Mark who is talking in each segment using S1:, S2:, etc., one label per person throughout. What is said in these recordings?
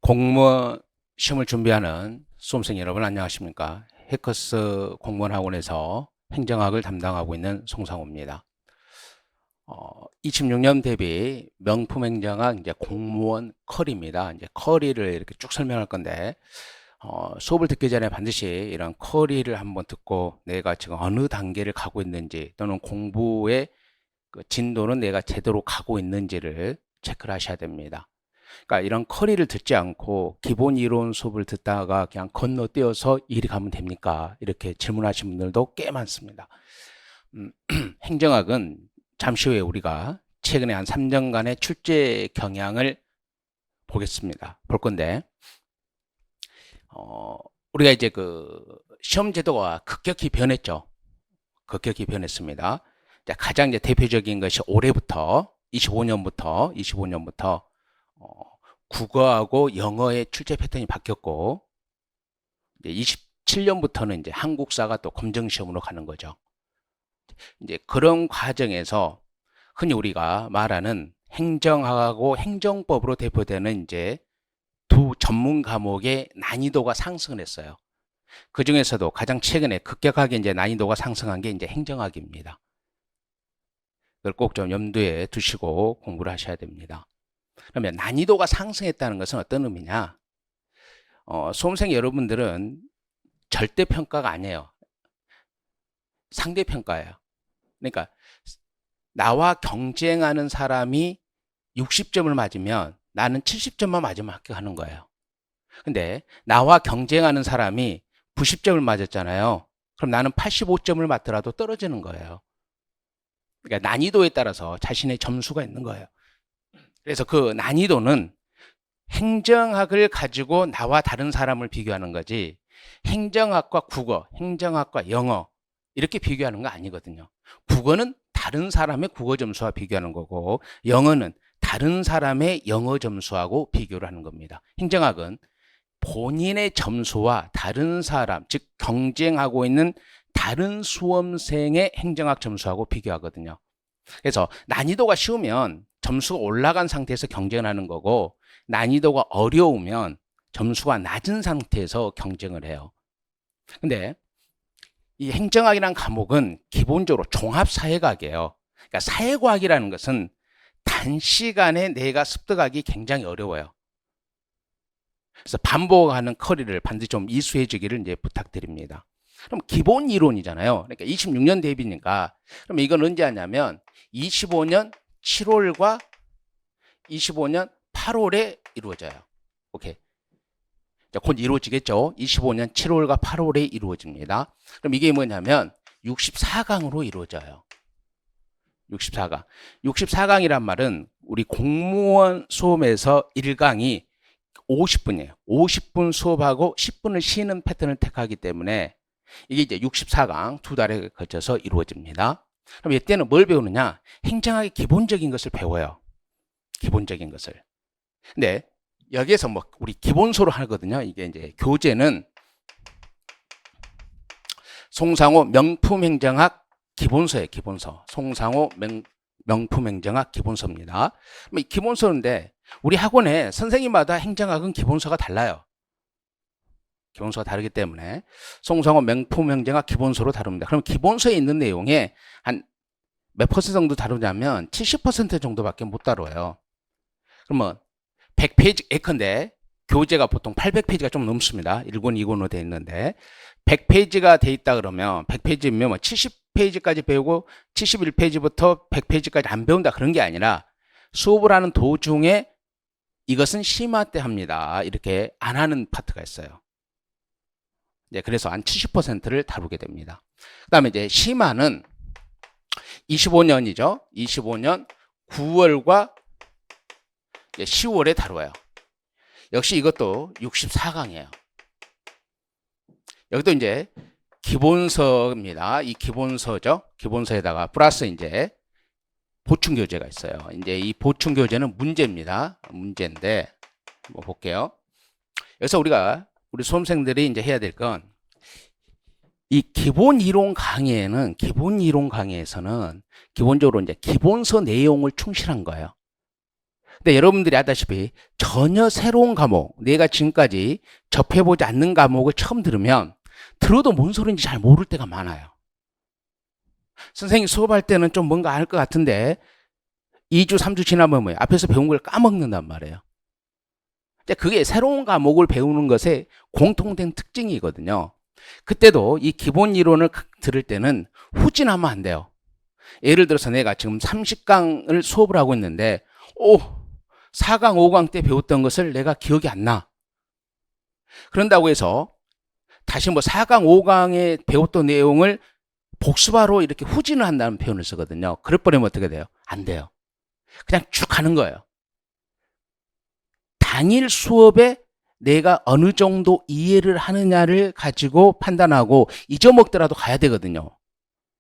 S1: 공무원 시험을 준비하는 수험생 여러분 안녕하십니까? 해커스 공무원학원에서 행정학을 담당하고 있는 송상호입니다. 26년 대비 명품 행정학 이제 공무원 커리입니다. 이제 커리를 이렇게 쭉 설명할 건데 수업을 듣기 전에 반드시 이런 커리를 한번 듣고 내가 지금 어느 단계를 가고 있는지 또는 공부의 그 진도는 내가 제대로 가고 있는지를 체크를 하셔야 됩니다. 그러니까 이런 커리를 듣지 않고 기본 이론 수업을 듣다가 그냥 건너뛰어서 이리 가면 됩니까? 이렇게 질문하신 분들도 꽤 많습니다. 행정학은 잠시 후에 우리가 최근에 한 3년간의 출제 경향을 보겠습니다. 볼 건데, 우리가 이제 그 시험 제도가 급격히 변했죠. 급격히 변했습니다. 가장 이제 대표적인 것이 올해부터 25년부터 국어하고 영어의 출제 패턴이 바뀌었고, 이제 27년부터는 이제 한국사가 또 검정시험으로 가는 거죠. 이제 그런 과정에서 흔히 우리가 말하는 행정학하고 행정법으로 대표되는 이제 두 전문 과목의 난이도가 상승을 했어요. 그 중에서도 가장 최근에 급격하게 이제 난이도가 상승한 게 이제 행정학입니다. 그걸 꼭 좀 염두에 두시고 공부를 하셔야 됩니다. 그러면 난이도가 상승했다는 것은 어떤 의미냐? 수험생 여러분들은 절대평가가 아니에요. 상대평가예요. 그러니까 나와 경쟁하는 사람이 60점을 맞으면 나는 70점만 맞으면 합격하는 거예요. 근데 나와 경쟁하는 사람이 90점을 맞았잖아요. 그럼 나는 85점을 맞더라도 떨어지는 거예요. 그러니까 난이도에 따라서 자신의 점수가 있는 거예요. 그래서 그 난이도는 행정학을 가지고 나와 다른 사람을 비교하는 거지 행정학과 국어, 행정학과 영어 이렇게 비교하는 거 아니거든요. 국어는 다른 사람의 국어 점수와 비교하는 거고 영어는 다른 사람의 영어 점수하고 비교를 하는 겁니다. 행정학은 본인의 점수와 다른 사람, 즉 경쟁하고 있는 다른 수험생의 행정학 점수하고 비교하거든요. 그래서 난이도가 쉬우면 점수가 올라간 상태에서 경쟁을 하는 거고 난이도가 어려우면 점수가 낮은 상태에서 경쟁을 해요. 근데 이 행정학이라는 과목은 기본적으로 종합사회과학이에요. 그러니까 사회과학이라는 것은 단시간에 내가 습득하기 굉장히 어려워요. 그래서 반복하는 커리를 반드시 좀 이수해 주기를 이제 부탁드립니다. 그럼 기본 이론이잖아요. 그러니까 26년 대비니까 그럼 이건 언제 하냐면 25년 7월과 25년 8월에 이루어져요. 오케이. 곧 이루어지겠죠. 25년 7월과 8월에 이루어집니다. 그럼 이게 뭐냐면 64강으로 이루어져요. 64강. 64강이란 말은 우리 공무원 수업에서 1강이 50분이에요. 50분 수업하고 10분을 쉬는 패턴을 택하기 때문에 이게 이제 64강 두 달에 걸쳐서 이루어집니다. 그럼 이때는 뭘 배우느냐? 행정학의 기본적인 것을 배워요. 기본적인 것을. 근데 여기에서 뭐 우리 기본소로 하거든요. 이게 이제 교재는 송상호 명품행정학 기본서예요. 기본서. 송상호 명품행정학 기본서입니다. 이 기본서인데 우리 학원에 선생님마다 행정학은 기본서가 달라요. 기본서가 다르기 때문에 송상호 명품행정학 기본서로 다룹니다. 그럼 기본서에 있는 내용에 한 몇 퍼센트 정도 다루냐면 70% 정도밖에 못 다뤄요. 그러면 100페이지 예컨대 교재가 보통 800페이지가 좀 넘습니다. 1권, 2권으로 되어 있는데 100페이지가 돼 있다 그러면 100페이지면 뭐 70페이지까지 배우고 71페이지부터 100페이지까지 안 배운다 그런 게 아니라 수업을 하는 도중에 이것은 심화 때 합니다. 이렇게 안 하는 파트가 있어요. 네, 그래서 한 70%를 다루게 됩니다. 그 다음에 이제 심화는 25년이죠. 25년 9월과 10월에 다뤄요. 역시 이것도 64강이에요. 여기도 이제 기본서입니다. 이 기본서죠. 기본서에다가 플러스 이제 보충 교재가 있어요. 이제 이 보충 교재는 문제입니다. 문제인데 뭐 볼게요. 여기서 우리 수험생들이 이제 해야 될 건 이 기본 이론 강의에는 기본 이론 강의에서는 기본적으로 이제 기본서 내용을 충실한 거예요. 근데 여러분들이 아다시피 전혀 새로운 과목, 내가 지금까지 접해보지 않는 과목을 처음 들으면 들어도 뭔 소리인지 잘 모를 때가 많아요. 선생님 수업할 때는 좀 뭔가 알 것 같은데 2주, 3주 지나면 뭐예요? 앞에서 배운 걸 까먹는단 말이에요. 그게 새로운 과목을 배우는 것의 공통된 특징이거든요. 그때도 이 기본 이론을 들을 때는 후진하면 안 돼요. 예를 들어서 내가 지금 30강을 수업을 하고 있는데 4강, 5강 때 배웠던 것을 내가 기억이 안 나. 그런다고 해서 다시 4강, 5강에 배웠던 내용을 복습하러 이렇게 후진을 한다는 표현을 쓰거든요. 그럴 뻔하면 어떻게 돼요? 안 돼요. 그냥 쭉 가는 거예요. 단일 수업에 내가 어느 정도 이해를 하느냐를 가지고 판단하고 잊어먹더라도 가야 되거든요.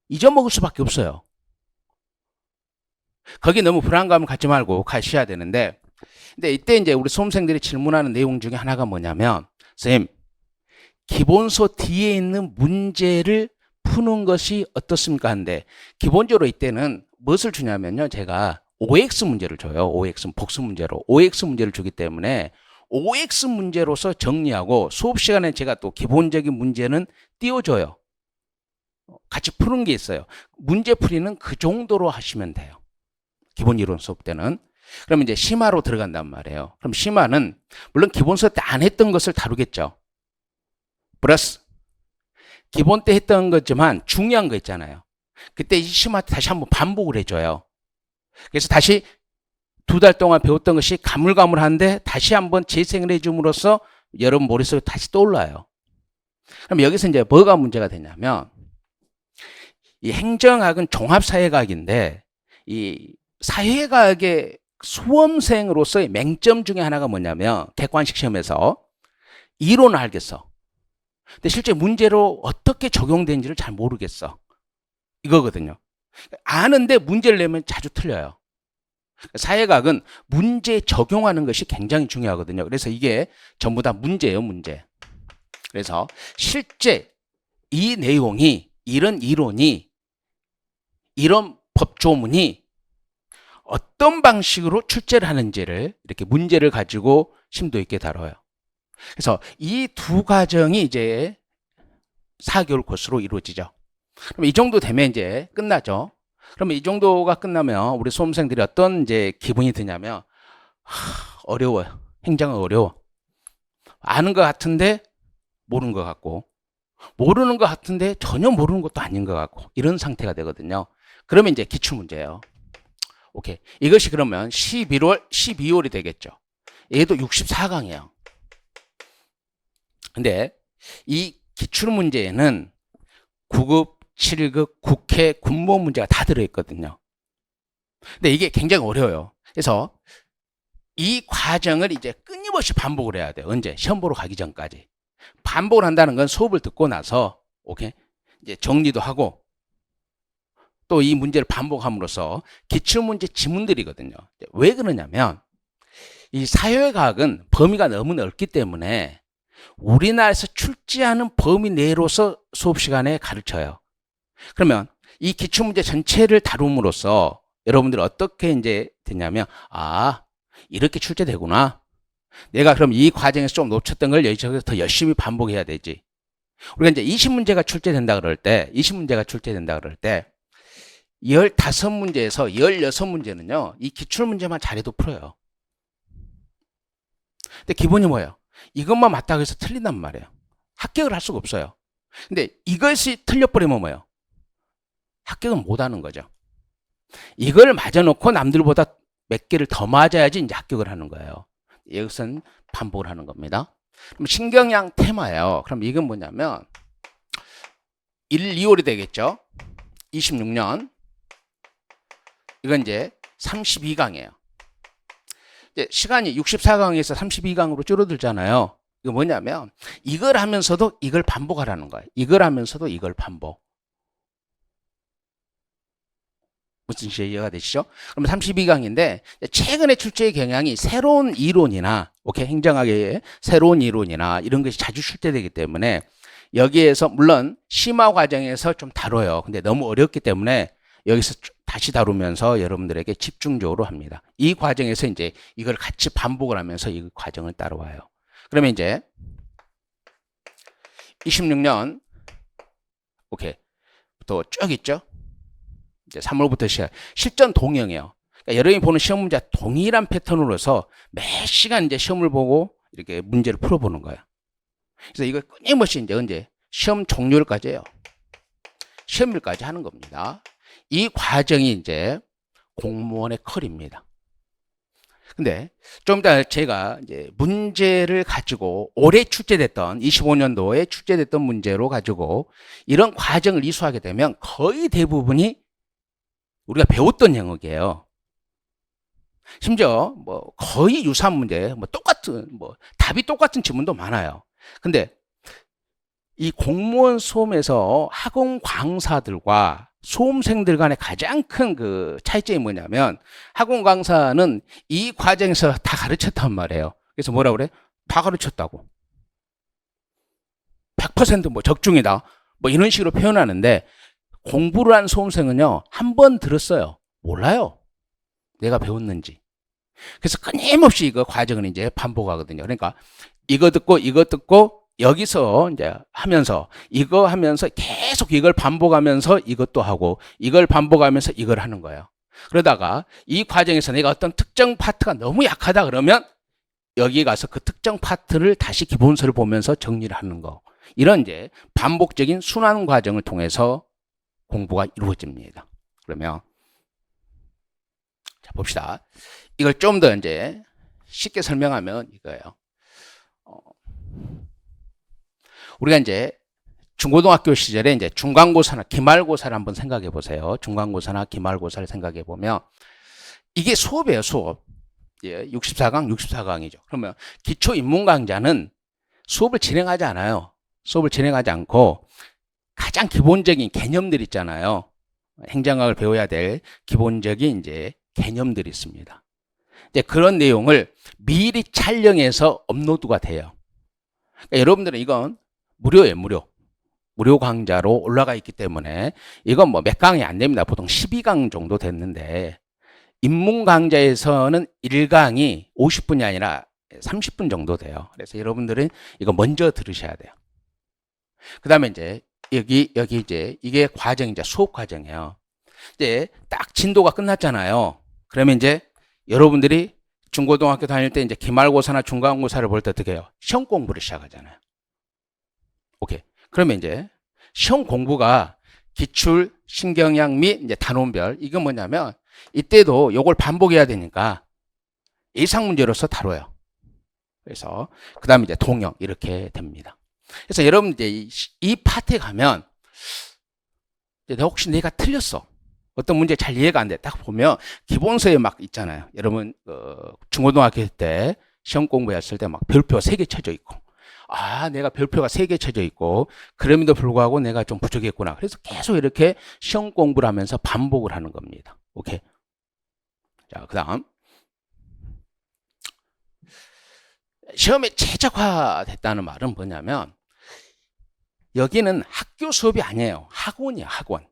S1: 잊어먹을 수밖에 없어요. 거기 너무 불안감을 갖지 말고 가셔야 되는데, 근데 이때 이제 우리 수험생들이 질문하는 내용 중에 하나가 뭐냐면, 선생님, 기본서 뒤에 있는 문제를 푸는 것이 어떻습니까? 하는데, 기본적으로 이때는 무엇을 주냐면요. 제가 OX 문제를 줘요. OX 복수 문제로. OX 문제를 주기 때문에 OX 문제로서 정리하고 수업 시간에 제가 또 기본적인 문제는 띄워줘요. 같이 푸는 게 있어요. 문제풀이는 그 정도로 하시면 돼요. 기본 이론 수업 때는. 그러면 이제 심화로 들어간단 말이에요. 그럼 심화는 물론 기본 수업 때 안 했던 것을 다루겠죠. 플러스 기본 때 했던 거지만 중요한 거 있잖아요. 그때 이 심화 때 다시 한번 반복을 해줘요. 그래서 다시 2달 동안 배웠던 것이 가물가물한데 다시 한번 재생을 해줌으로써 여러분 머릿속에 다시 떠올라요. 그럼 여기서 이제 뭐가 문제가 되냐면 이 행정학은 종합사회과학인데 이 사회과학의 수험생으로서의 맹점 중에 하나가 뭐냐면 객관식 시험에서 이론을 알겠어. 근데 실제 문제로 어떻게 적용되는지를 잘 모르겠어. 이거거든요. 아는데 문제를 내면 자주 틀려요. 사회과학은 문제 적용하는 것이 굉장히 중요하거든요. 그래서 이게 전부 다 문제예요, 문제. 그래서 실제 이 내용이, 이런 이론이, 이런 법조문이 어떤 방식으로 출제를 하는지를 이렇게 문제를 가지고 심도 있게 다뤄요. 그래서 이 두 과정이 이제 4개월 코스로 이루어지죠. 그럼 이 정도 되면 이제 끝나죠. 그러면 이 정도가 끝나면 우리 수험생들이 어떤 이제 기분이 드냐면 어려워요. 행정은 어려워. 아는 것 같은데 모르는 것 같고 모르는 것 같은데 전혀 모르는 것도 아닌 것 같고 이런 상태가 되거든요. 그러면 이제 기출문제예요. 오케이. 이것이 그러면 12월이 되겠죠. 얘도 64강이에요. 근데 이 기출문제에는 9급, 7급, 국회, 군무원 문제가 다 들어있거든요. 근데 이게 굉장히 어려워요. 그래서 이 과정을 이제 끊임없이 반복을 해야 돼요. 언제? 시험 보러 가기 전까지. 반복을 한다는 건 수업을 듣고 나서, 오케이? 이제 정리도 하고, 또 이 문제를 반복함으로써 기출문제 지문들이거든요. 왜 그러냐면, 이 사회과학은 범위가 너무 넓기 때문에 우리나라에서 출제하는 범위 내로서 수업 시간에 가르쳐요. 그러면 이 기출문제 전체를 다룸으로써 여러분들이 어떻게 이제 되냐면, 이렇게 출제되구나. 내가 그럼 이 과정에서 좀 놓쳤던 걸 여기저기서 더 열심히 반복해야 되지. 우리가 이제 20문제가 출제된다 그럴 때, 15문제에서 16문제는요, 이 기출문제만 잘해도 풀어요. 근데 기본이 뭐예요? 이것만 맞다고 해서 틀린단 말이에요. 합격을 할 수가 없어요. 근데 이것이 틀려버리면 뭐예요? 합격은 못 하는 거죠. 이걸 맞아놓고 남들보다 몇 개를 더 맞아야지 이제 합격을 하는 거예요. 이것은 반복을 하는 겁니다. 그럼 신경양 테마예요. 그럼 이건 뭐냐면 1, 2월이 되겠죠. 26년. 이건 이제 32강이에요. 이제 시간이 64강에서 32강으로 줄어들잖아요. 이거 뭐냐면 이걸 하면서도 이걸 반복하라는 거예요. 이걸 하면서도 이걸 반복. 무슨 뜻이 이해가 되시죠? 그러면 32강인데 최근에 출제의 경향이 새로운 이론이나 행정학의 새로운 이론이나 이런 것이 자주 출제되기 때문에 여기에서 물론 심화 과정에서 좀 다뤄요. 근데 너무 어렵기 때문에 여기서 다시 다루면서 여러분들에게 집중적으로 합니다. 이 과정에서 이제 이걸 같이 반복을 하면서 이 과정을 따라와요. 그러면 이제 26년 오케이 또 쭉 있죠. 이제 3월부터 시작. 실전 동형이에요. 그러니까 여러분이 보는 시험 문제 동일한 패턴으로서 매 시간 이제 시험을 보고 이렇게 문제를 풀어보는 거예요. 그래서 이걸 끊임없이 이제 언제 시험 종료일까지예요. 시험일까지 하는 겁니다. 이 과정이 이제 공무원의 컬입니다. 근데 좀 이따 제가 이제 문제를 가지고 올해 출제됐던 25년도에 출제됐던 문제로 가지고 이런 과정을 이수하게 되면 거의 대부분이 우리가 배웠던 영역이에요. 심지어 뭐 거의 유사한 문제, 뭐 똑같은 뭐 답이 똑같은 지문도 많아요. 근데 이 공무원 시험에서 학원 강사들과 수험생들 간의 가장 큰 그 차이점이 뭐냐면 학원 강사는 이 과정에서 다 가르쳤단 말이에요. 그래서 뭐라 그래? 다 가르쳤다고. 100% 적중이다. 뭐 이런 식으로 표현하는데 공부를 한 수험생은요. 한 번 들었어요. 몰라요. 내가 배웠는지. 그래서 끊임없이 이거 과정을 이제 반복하거든요. 그러니까 이거 듣고 여기서 이제 하면서 이거 하면서 계속 이걸 반복하면서 이것도 하고 이걸 반복하면서 이걸 하는 거예요. 그러다가 이 과정에서 내가 어떤 특정 파트가 너무 약하다 그러면 여기 가서 그 특정 파트를 다시 기본서를 보면서 정리를 하는 거. 이런 이제 반복적인 순환 과정을 통해서 공부가 이루어집니다. 그러면 자 봅시다. 이걸 좀 더 이제 쉽게 설명하면 이거예요. 우리가 이제 중고등학교 시절에 이제 중간고사나 기말고사를 한번 생각해 보세요. 중간고사나 기말고사를 생각해 보면 이게 수업이에요, 수업. 예, 64강, 64강이죠. 그러면 기초 입문 강좌는 수업을 진행하지 않아요. 수업을 진행하지 않고 가장 기본적인 개념들 있잖아요. 행정학을 배워야 될 기본적인 이제 개념들이 있습니다. 이제 그런 내용을 미리 촬영해서 업로드가 돼요. 그러니까 여러분들은 이건 무료예요, 무료. 무료 강좌로 올라가 있기 때문에 이건 뭐 몇 강이 안 됩니다. 보통 12강 정도 됐는데 입문 강좌에서는 1강이 50분이 아니라 30분 정도 돼요. 그래서 여러분들은 이거 먼저 들으셔야 돼요. 그 다음에 이제 여기 이제 이게 과정, 이제 수업 과정이에요. 이제 딱 진도가 끝났잖아요. 그러면 이제 여러분들이 중고등학교 다닐 때 이제 기말고사나 중간고사를 볼 때 어떻게 해요? 시험 공부를 시작하잖아요. 오케이. 그러면 이제 시험 공부가 기출, 신경향 및 이제 단원별, 이건 뭐냐면 이때도 요걸 반복해야 되니까 예상 문제로서 다뤄요. 그래서 그 다음에 이제 동영 이렇게 됩니다. 그래서 여러분 이제 이 파트에 가면 이제 혹시 내가 틀렸어, 어떤 문제 잘 이해가 안 돼, 딱 보면 기본서에 막 있잖아요. 여러분 중고등학교 때 시험 공부했을 때 막 별표 3개 쳐져 있고, 아 내가 별표가 3개 쳐져 있고 그럼에도 불구하고 내가 좀 부족했구나. 그래서 계속 이렇게 시험 공부를 하면서 반복을 하는 겁니다. 오케이. 자, 그 다음 시험에 최적화됐다는 말은 뭐냐면 여기는 학교 수업이 아니에요. 학원이에요, 학원.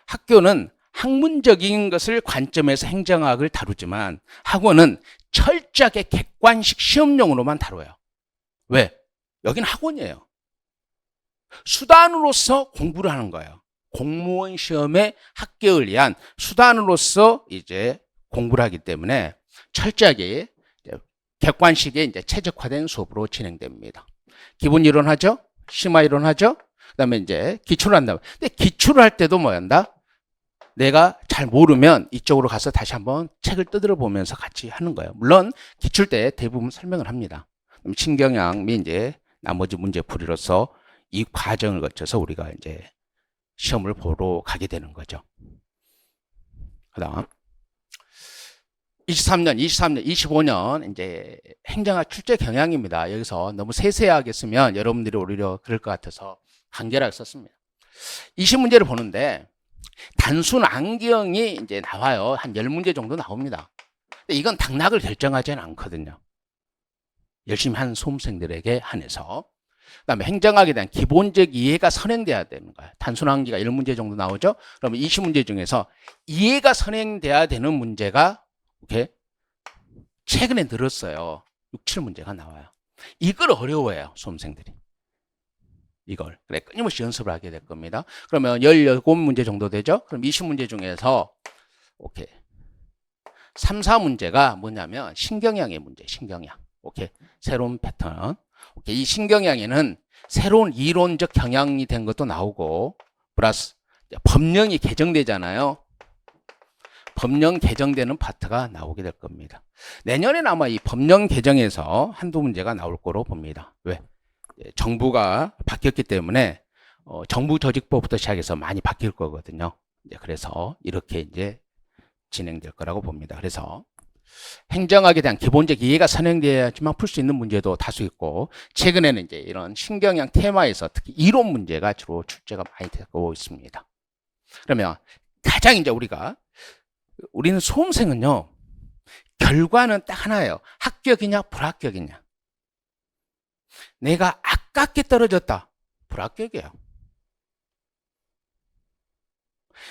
S1: 학교는 학문적인 것을 관점에서 행정학을 다루지만 학원은 철저하게 객관식 시험용으로만 다뤄요. 왜? 여기는 학원이에요. 수단으로서 공부를 하는 거예요. 공무원 시험에 합격을 위한 수단으로서 이제 공부를 하기 때문에 철저하게 객관식에 이제 최적화된 수업으로 진행됩니다. 기본 이론 하죠? 심화 이론 하죠? 그 다음에 이제 기출을 한다. 근데 기출을 할 때도 뭐 한다? 내가 잘 모르면 이쪽으로 가서 다시 한번 책을 두드려 보면서 같이 하는 거예요. 물론 기출 때 대부분 설명을 합니다. 신경향 및 이제 나머지 문제풀이로서 이 과정을 거쳐서 우리가 이제 시험을 보러 가게 되는 거죠. 그 다음 23년, 25년 이제 행정학 출제 경향입니다. 여기서 너무 세세하게 쓰면 여러분들이 오히려 그럴 것 같아서 간결하게 썼습니다. 20문제를 보는데 단순 암기형이 이제 나와요. 한 10문제 정도 나옵니다. 근데 이건 당락을 결정하지는 않거든요. 열심히 한 수험생들에게 한해서. 그다음에 행정학에 대한 기본적 이해가 선행돼야 되는 거야. 단순항기가 1문제 정도 나오죠. 그러면 20문제 중에서 이해가 선행돼야 되는 문제가 오케이? 최근에 늘었어요. 6, 7문제가 나와요. 이걸 어려워해요, 수험생들이. 이걸. 그래, 끊임없이 연습을 하게 될 겁니다. 그러면 17문제 정도 되죠? 그럼 20문제 중에서 오케이. 3, 4문제가 뭐냐면 신경향의 문제, 신경향. 오케이. 새로운 패턴. 오케이. 이 신경향에는 새로운 이론적 경향이 된 것도 나오고 플러스 법령이 개정되잖아요. 법령 개정되는 파트가 나오게 될 겁니다. 내년에는 아마 이 법령 개정에서 한두 문제가 나올 거로 봅니다. 왜? 정부가 바뀌었기 때문에 정부 조직법부터 시작해서 많이 바뀔 거거든요. 그래서 이렇게 이제 진행될 거라고 봅니다. 그래서 행정학에 대한 기본적 이해가 선행돼야지만 풀 수 있는 문제도 다수 있고, 최근에는 이제 이런 신경향 테마에서 특히 이론 문제가 주로 출제가 많이 되고 있습니다. 그러면 가장 이제 우리는 수험생은요, 결과는 딱 하나예요. 합격이냐 불합격이냐. 내가 아깝게 떨어졌다. 불합격이에요.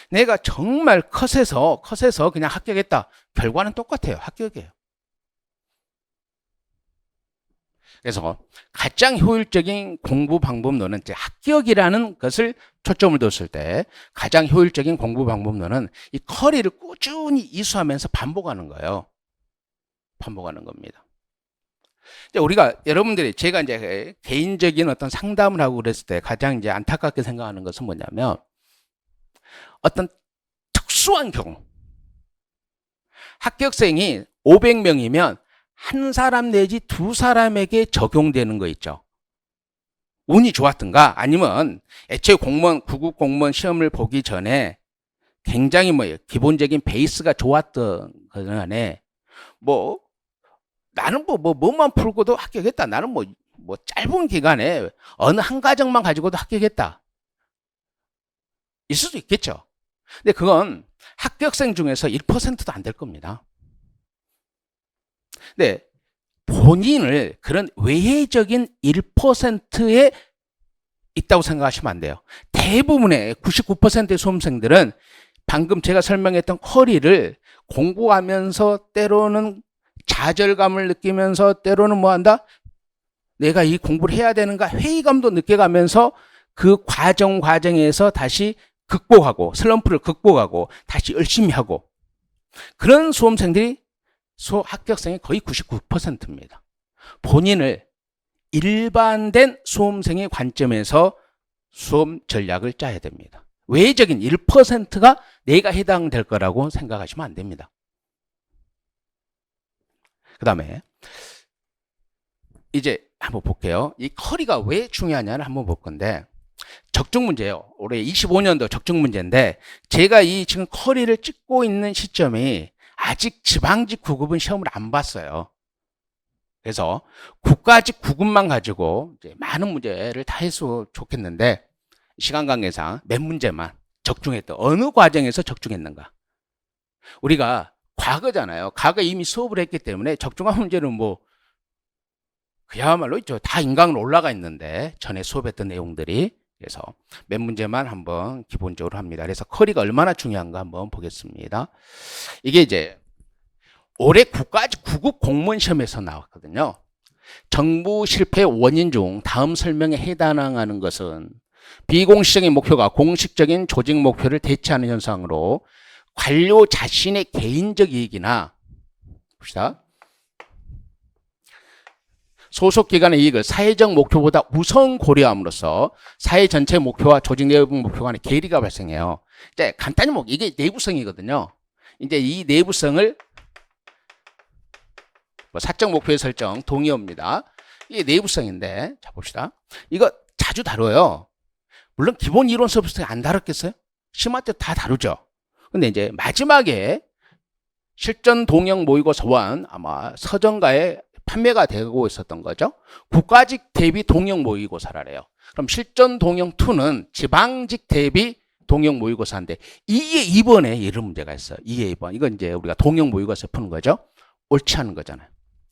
S1: 내가 정말 컷에서 그냥 합격했다. 결과는 똑같아요. 합격이에요. 그래서 가장 효율적인 공부 방법론은 이제 합격이라는 것을 초점을 뒀을 때 가장 효율적인 공부 방법론은 이 커리를 꾸준히 이수하면서 반복하는 거예요. 반복하는 겁니다. 이제 여러분들이 제가 이제 개인적인 어떤 상담을 하고 그랬을 때 가장 이제 안타깝게 생각하는 것은 뭐냐면, 어떤 특수한 경우, 합격생이 500명이면 한 사람 내지 두 사람에게 적용되는 거 있죠. 운이 좋았든가 아니면 애초에 구급 공무원 시험을 보기 전에 굉장히 기본적인 베이스가 좋았던 거는 나는 뭐만 풀고도 합격했다. 나는 짧은 기간에 어느 한 과정만 가지고도 합격했다. 있을 수 있겠죠. 근데 그건 합격생 중에서 1%도 안 될 겁니다. 근데 본인을 그런 외해적인 1%에 있다고 생각하시면 안 돼요. 대부분의 99%의 수험생들은 방금 제가 설명했던 커리를 공부하면서 때로는 좌절감을 느끼면서 때로는 내가 이 공부를 해야 되는가 회의감도 느껴가면서 그 과정에서 다시 극복하고 슬럼프를 극복하고 다시 열심히 하고, 그런 수험생들이 합격생이 거의 99%입니다. 본인을 일반된 수험생의 관점에서 수험 전략을 짜야 됩니다. 외적인 1%가 내가 해당될 거라고 생각하시면 안 됩니다. 그 다음에 이제 한번 볼게요. 이 커리가 왜 중요하냐를 한번 볼 건데, 적중 문제예요. 올해 25년도 적중 문제인데, 제가 이 지금 커리를 찍고 있는 시점이 아직 지방직 9급은 시험을 안 봤어요. 그래서 국가직 9급만 가지고 이제 많은 문제를 다 했으면 좋겠는데, 시간 관계상 몇 문제만 적중했다. 어느 과정에서 적중했는가. 우리가 과거잖아요. 과거 이미 수업을 했기 때문에 적중한 문제는 그야말로 있죠. 다 인강으로 올라가 있는데, 전에 수업했던 내용들이. 그래서 몇 문제만 한번 기본적으로 합니다. 그래서 커리가 얼마나 중요한가 한번 보겠습니다. 이게 이제 올해 국가직 9급 공무원 시험에서 나왔거든요. 정부 실패 원인 중 다음 설명에 해당하는 것은 비공식적인 목표가 공식적인 조직 목표를 대체하는 현상으로 관료 자신의 개인적 이익이나 봅시다. 소속 기관의 이익을 사회적 목표보다 우선 고려함으로써 사회 전체 목표와 조직 내부 목표 간의 괴리가 발생해요. 이제 간단히 이게 내부성이거든요. 이제 이 내부성을 사적 목표의 설정 동의어입니다. 이게 내부성인데, 자 봅시다. 이거 자주 다뤄요. 물론 기본 이론 수업에서 안 다뤘겠어요? 심화 때 다 다루죠. 근데 이제 마지막에 실전 동영 모의고사원 아마 서점가에 판매가 되고 있었던 거죠. 국가직 대비 동영 모의고사라래요. 그럼 실전 동영 2는 지방직 대비 동영 모의고사인데, 이게 2번에 이런 문제가 있어요. 이게 2번. 이건 이제 우리가 동영 모의고사 푸는 거죠. 옳지 않은 거잖아요.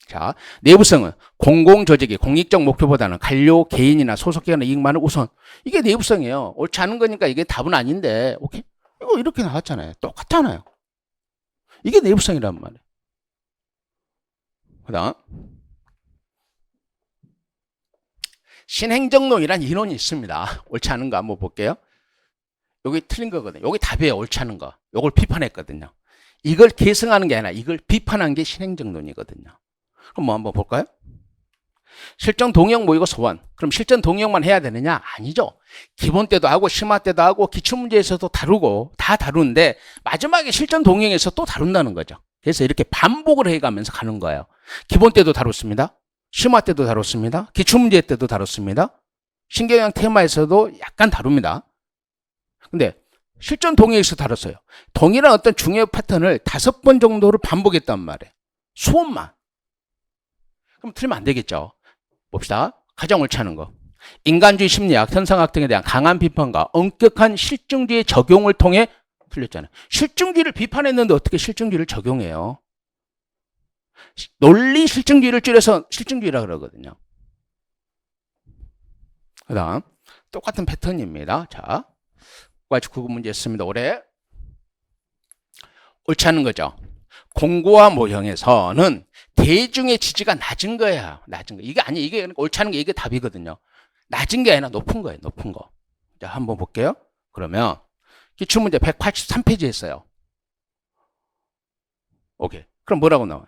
S1: 자, 내부성은 공공조직이 공익적 목표보다는 관료 개인이나 소속기관의 이익만을 우선. 이게 내부성이에요. 옳지 않은 거니까 이게 답은 아닌데, 오케이? 이거 이렇게 나왔잖아요. 똑같잖아요. 이게 내부성이란 말이에요. 그 다음. 신행정론이란 이론이 있습니다. 옳지 않은 거 한번 볼게요. 여기 틀린 거거든요. 여기 답이에요. 옳지 않은 거. 이걸 비판했거든요. 이걸 계승하는 게 아니라 이걸 비판한 게 신행정론이거든요. 그럼 뭐 한번 볼까요? 실전 동역 모의고 소원. 그럼 실전 동역만 해야 되느냐? 아니죠. 기본 때도 하고 심화 때도 하고 기출문제에서도 다루고 다 다루는데 마지막에 실전 동역에서 또 다룬다는 거죠. 그래서 이렇게 반복을 해가면서 가는 거예요. 기본 때도 다뤘습니다. 심화 때도 다뤘습니다. 기출문제 때도 다뤘습니다. 신경영 테마에서도 약간 다룹니다. 근데 실전 동역에서 다뤘어요. 동일한 어떤 중요 패턴을 5번 정도를 반복했단 말이에요. 수업만. 그럼 틀리면 안 되겠죠. 봅시다. 가장 옳지 않은 거. 인간주의 심리학, 현상학 등에 대한 강한 비판과 엄격한 실증주의 적용을 통해 틀렸잖아요. 실증주의를 비판했는데 어떻게 실증주의를 적용해요? 논리 실증주의를 줄여서 실증주의라 그러거든요. 그 다음 똑같은 패턴입니다. 자, 과지 구급 문제였습니다. 올해 옳지 않은 거죠. 공고와 모형에서는 대중의 지지가 낮은 거야. 낮은 거. 이게 아니, 이게 옳지 않은 게 이게 답이거든요. 낮은 게 아니라 높은 거예요. 높은 거. 자, 한번 볼게요. 그러면 기출문제 183페이지 했어요. 오케이. 그럼 뭐라고 나와요?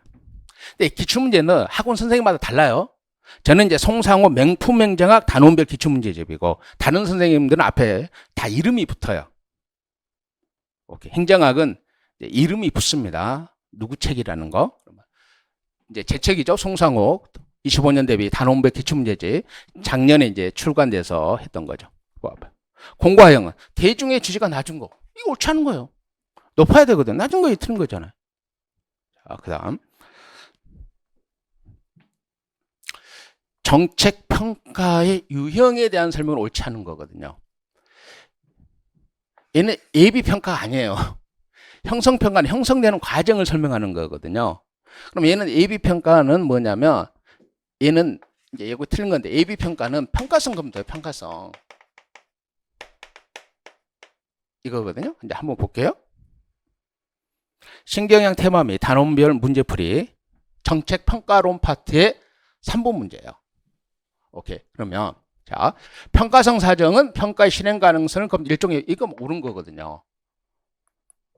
S1: 근데 기출문제는 학원 선생님마다 달라요. 저는 이제 송상호 명품행정학 단원별 기출문제집이고 다른 선생님들은 앞에 다 이름이 붙어요. 오케이. 행정학은 이름이 붙습니다. 누구 책이라는 거. 이제 제 책이죠. 송상호 25년 대비 단원별 기출문제집. 작년에 이제 출간돼서 했던 거죠. 공과형은 대중의 지지가 낮은 거. 이거 옳지 않은 거예요. 높아야 되거든. 낮은 거에 틀린 거잖아요. 자, 그 다음. 정책 평가의 유형에 대한 설명은 옳지 않은 거거든요. 얘는 예비 평가가 아니에요. 형성 평가는 형성되는 과정을 설명하는 거거든요. 그럼 얘는 예비 평가는 뭐냐면 얘는 이제 이거 틀린 건데 예비 평가는 평가성 검토예요. 평가성. 이거거든요. 이제 한번 볼게요. 신경영 테마 및 단원별 문제풀이 정책 평가론 파트의 3번 문제예요. 오케이. 그러면 자, 평가성 사정은 평가의 실행 가능성을 일종의 이거 옳은 거거든요.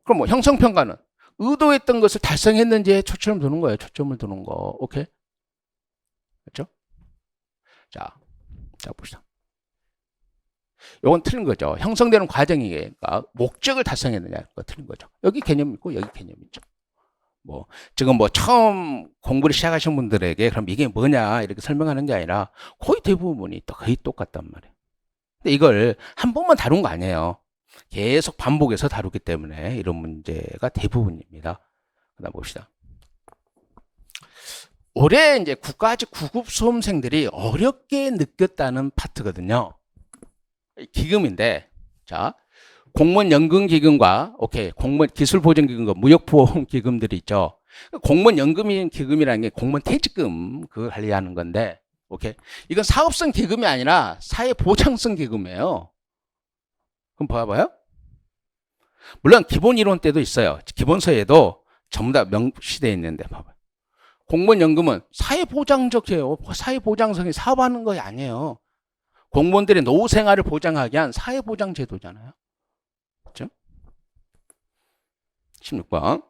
S1: 그럼 뭐 형성 평가는 의도했던 것을 달성했는지에 초점을 두는 거예요. 초점을 두는 거. 오케이. 그렇죠? 자 봅시다. 이건 틀린 거죠. 형성되는 과정이니까 목적을 달성했느냐 거 틀린 거죠. 여기 개념 있고 여기 개념 있죠. 뭐 지금 뭐 처음 공부를 시작하신 분들에게 그럼 이게 뭐냐 이렇게 설명하는 게 아니라 거의 대부분이 거의 똑같단 말이에요. 근데 이걸 한 번만 다룬 거 아니에요. 계속 반복해서 다루기 때문에 이런 문제가 대부분입니다. 그다음 봅시다. 올해 이제 국가직 9급 수험생들이 어렵게 느꼈다는 파트거든요. 기금인데, 자, 공무원 연금기금과, 오케이, 공무원 기술보전기금과 무역보험기금들이 있죠. 공무원 연금기금이라는 게 공무원 퇴직금, 그거 관리하는 건데, 오케이. 이건 사업성 기금이 아니라 사회보장성 기금이에요. 그럼 봐봐요. 물론 기본 이론 때도 있어요. 기본서에도 전부 다 명시되어 있는데, 봐봐요. 공무원 연금은 사회보장적이에요. 사회보장성이 사업하는 거 아니에요. 공무원들의 노후 생활을 보장하기 위한 사회보장 제도잖아요. 그렇죠? 16번.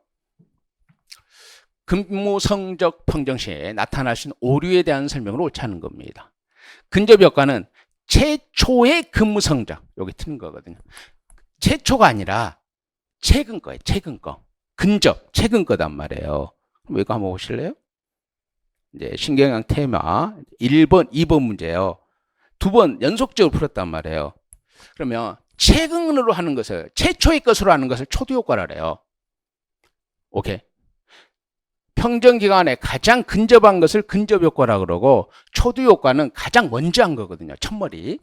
S1: 근무 성적 평정 시에 나타날 수 있는 오류에 대한 설명을 옳지 않은 겁니다. 근접 효과는 최초의 근무 성적. 여기 틀린 거거든요. 최초가 아니라 최근 거예요. 최근 거. 근접, 최근 거단 말이에요. 그럼 이거 한번 보실래요? 이제 신경영 테마 1번, 2번 문제예요. 2번 연속적으로 풀었단 말이에요. 그러면 최근으로 하는 것을 최초의 것으로 하는 것을 초두효과라 그래요. 오케이. 평정기간에 가장 근접한 것을 근접효과라 그러고 초두효과는 가장 먼저 한 거거든요. 첫머리.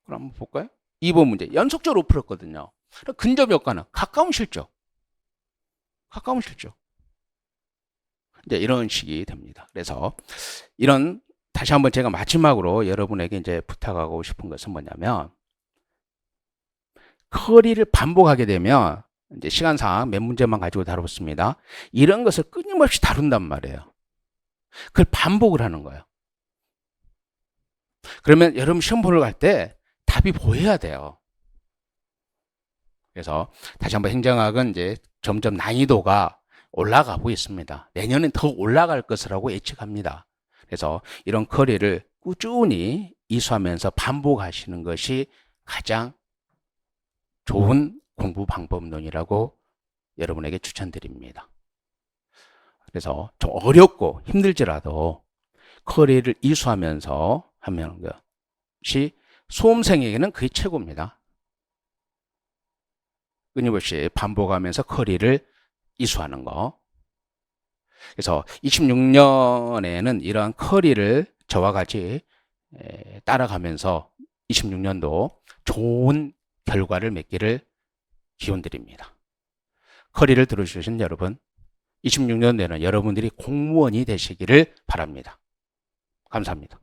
S1: 그럼 한번 볼까요? 2번 문제 연속적으로 풀었거든요. 근접효과는 가까운 실적. 가까운 실적. 이제 이런 식이 됩니다. 그래서 이런 다시 한번 제가 마지막으로 여러분에게 이제 부탁하고 싶은 것은 뭐냐면 커리를 반복하게 되면 이제 시간상 몇 문제만 가지고 다뤘습니다. 이런 것을 끊임없이 다룬단 말이에요. 그걸 반복을 하는 거예요. 그러면 여러분 시험 보러 갈 때 답이 보여야 돼요. 그래서 다시 한번 행정학은 이제 점점 난이도가 올라가고 있습니다. 내년엔 더 올라갈 것이라고 예측합니다. 그래서 이런 커리를 꾸준히 이수하면서 반복하시는 것이 가장 좋은 공부 방법론이라고 여러분에게 추천드립니다. 그래서 좀 어렵고 힘들지라도 커리를 이수하면서 하는 것이 수험생에게는 그게 최고입니다. 끊임없이 반복하면서 커리를 이수하는 거. 그래서 26년에는 이러한 커리를 저와 같이 따라가면서 26년도 좋은 결과를 맺기를 기원드립니다. 커리를 들어주신 여러분, 26년도에는 여러분들이 공무원이 되시기를 바랍니다. 감사합니다.